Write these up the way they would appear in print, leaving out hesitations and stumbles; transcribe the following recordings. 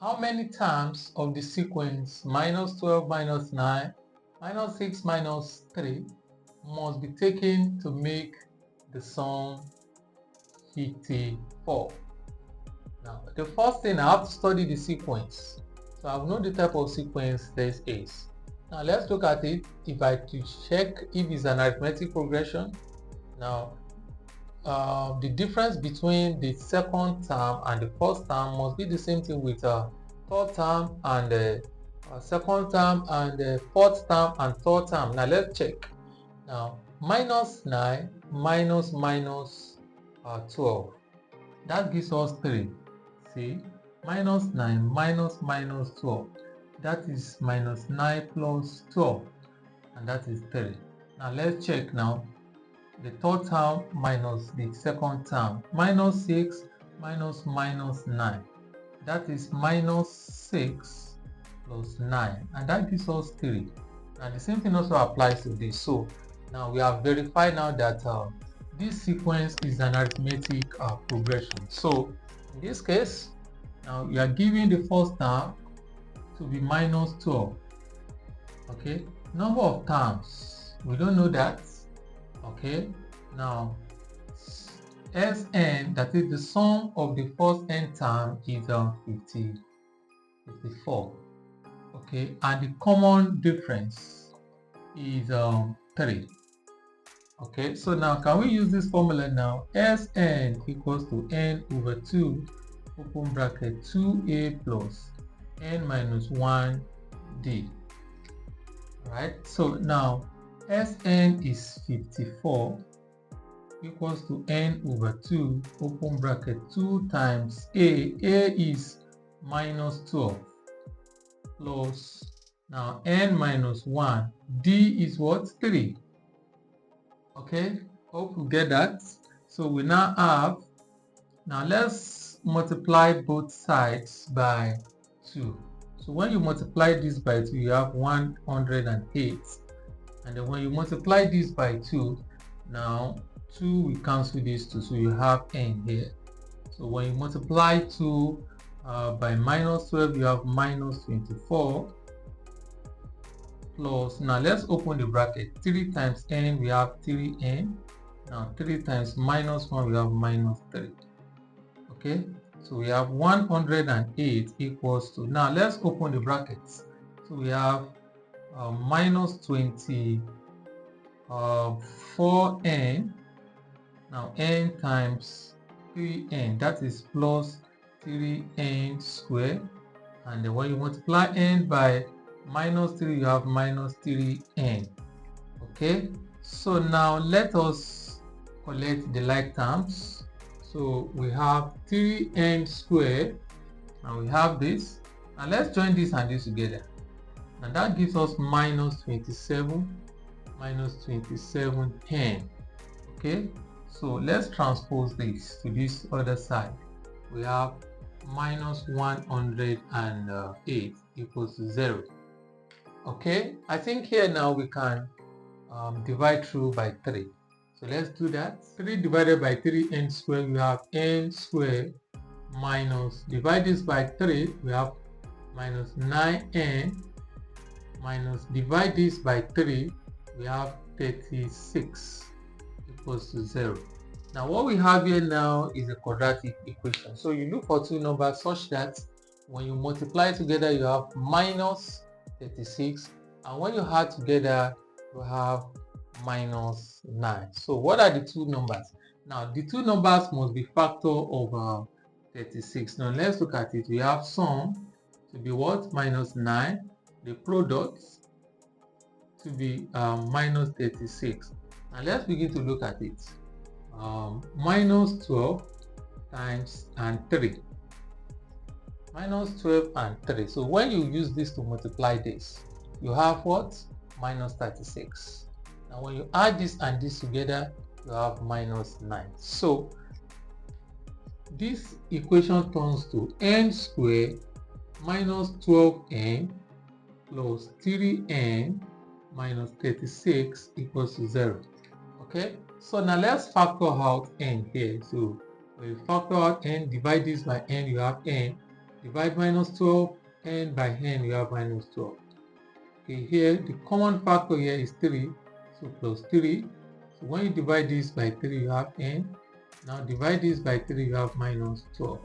how many terms of the sequence minus 12 minus 9 minus 6 minus 3 must be taken to make the sum 54? Now, the first thing, I have to study the sequence. So I know the type of sequence this is. Now let's look at it. If I to check if it's an arithmetic progression, now the difference between the second term and the first term must be the same thing with third term and the second term and the fourth term and third term. Now let's check. Now minus 9 minus 12, that gives us 3. See, minus 9 minus 12, that is minus 9 plus 12, and that is 3. Now let's check now the third term minus the second term. Minus 6 minus 9, that is minus 6 plus 9, and that gives us 3. And the same thing also applies to this. So now we have verified now that this sequence is an arithmetic progression. So in this case, now you are giving the first term to be minus 12. Okay, number of terms, we don't know that. Okay, now Sn, that is the sum of the first n term, is 54. Okay, and the common difference is 3. Okay, so now can we use this formula now? Sn equals to n over 2 open bracket 2a plus n minus 1d. Right, so now Sn is 54 equals to n over 2 open bracket 2 times a is minus 12 plus now n minus 1, d is what? 3. Okay, hope you get that. So we now have, now let's multiply both sides by 2. So when you multiply this by 2, you have 108. And then when you multiply this by 2, now 2 will cancel these 2, so you have n here. So when you multiply 2 by minus 12, you have minus 24 plus, now let's open the bracket, 3 times n, we have 3n. Now 3 times minus 1, we have minus 3. Okay, so we have 108 equals to, now let's open the brackets. So we have minus 24n. Now n times 3n, that is plus 3n squared. And then when you multiply n by minus 3, you have minus 3n. Okay, so now let us collect the like terms. So we have 3n squared, and we have this. And let's join this and this together. And that gives us minus 27 n. Okay, so let's transpose this to this other side. We have minus 108 equals to 0. Okay, I think here now we can divide through by 3. So let's do that. 3 divided by 3n squared, we have n squared minus, divide this by 3, we have minus 9n minus, divide this by 3, we have 36 equals to 0. Now what we have here now is a quadratic equation. So you look for two numbers such that when you multiply together, you have minus 36, and when you add together, you have minus 9. So what are the two numbers? Now the two numbers must be factor of 36. Now let's look at it. We have sum to be what? Minus 9. The product to be minus 36. Now let's begin to look at it. Minus 12 times and 3. Minus 12 and 3. So when you use this to multiply this, you have what? Minus 36. Now when you add this and this together, you have minus 9. So this equation turns to n squared minus 12n plus 3n minus 36 equals to 0. Okay, so now let's factor out n here. So when you factor out n, divide this by n, you have n divide minus 12, n by n you have minus 12. Okay, here the common factor here is 3, so plus 3. So when you divide this by 3 you have n. Now divide this by 3 you have minus 12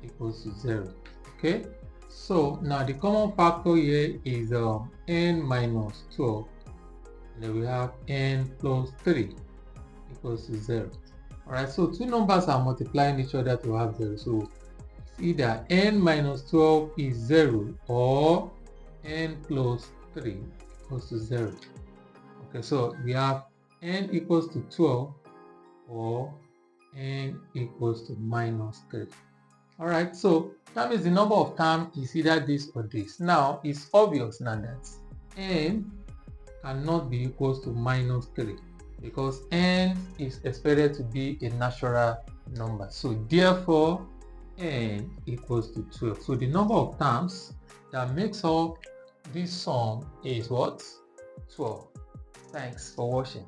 equals to 0. Okay, so now the common factor here is n minus 12, and then we have n plus 3 equals to 0. Alright, so two numbers are multiplying each other to have 0. So it's either n minus 12 is 0 or n plus 3 equals to 0. Okay, so we have n equals to 12 or n equals to minus 3. Alright, so that means the number of terms is either this or this. Now it's obvious now that n cannot be equals to minus 3 because n is expected to be a natural number. So therefore n equals to 12. So the number of terms that makes up this sum is what? 12. Thanks for watching.